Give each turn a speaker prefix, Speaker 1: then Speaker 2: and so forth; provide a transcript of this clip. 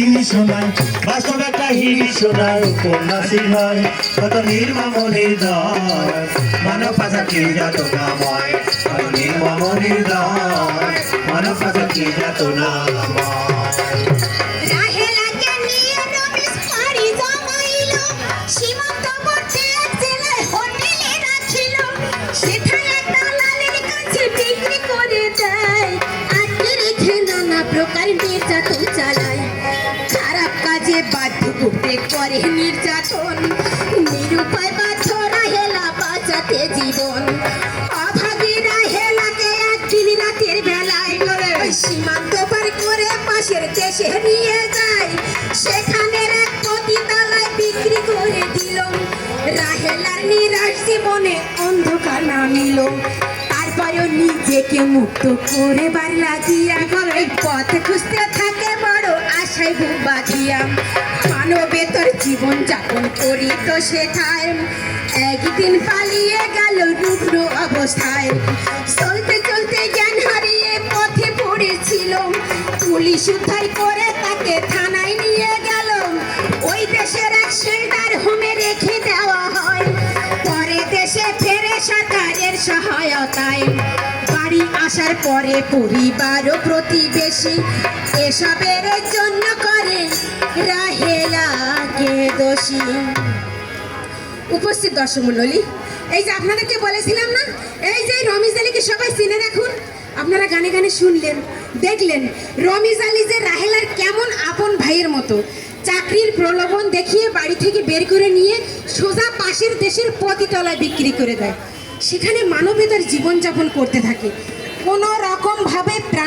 Speaker 1: কাহিনী শোনায়, বাস্তব একটা কাহিনী শোনায়। উপন্যাসী হয় কত নির্মম নির্দয়, মানব পাচারকে যাতনাময়, কত নির্মম নির্দয়, মানব পাচারকে যাতনাময়।
Speaker 2: নির্যাতন চালায়, খারাপ কাজে বাধ্য করতে করে নির্যাতন, নিরুপায় বাধ্য রাহেলা বাঁচাতে জীবন। অভাবী রাহেলাকে একদিন রাতের বেলায় সীমান্ত পার করে পাশের দেশে নিয়ে যায়, সেখানের এক পতিতালয় বিক্রি করে দিল। রাহেলার নিরাশ জীবনে অন্ধকার নামিল, তারপরেও নিজেকে মুক্ত করে বার লাগিয়া পথ খুঁজতে থাকে বড় আশায় বুক বাঁধিয়া। মানবেতর জীবন যাপন করি তো সেথায়, একদিন পালিয়ে গেল রুগ্ন অবস্থায়। চলতে চলতে জ্ঞান হারিয়ে পথে পড়েছিল, পুলিশ উদ্ধার করে তাকে থানায় নিয়ে গেল। ওই দেশের এক শেল্টার হোমে রেখে দেওয়া হয়, পরে দেশে ফেরে সরকারের সহায়তায়। বাড়ি আসার পরে পরিবার ও প্রতিবেশী এসবের জন্য করে রাহেলাকে দোষী। উপস্থিত দর্শক মণ্ডলী, এই যে আপনাদেরকে বলেছিলাম না, এই যে রমিজ আলীকে সবাই চিনে রাখুন। আপনারা গানে গানে শুনলেন, দেখলেন রমিজ আলী যে রাহেলার কেমন আপন ভাইয়ের মতো। চাকরির প্রলোভন দেখিয়ে বাড়ি থেকে বের করে নিয়ে সোজা পাশের দেশের পতিতলায় বিক্রি করে দেয়, সেখানে মানবেতর জীবনযাপন করতে থাকে। কোনো রকম ভাবে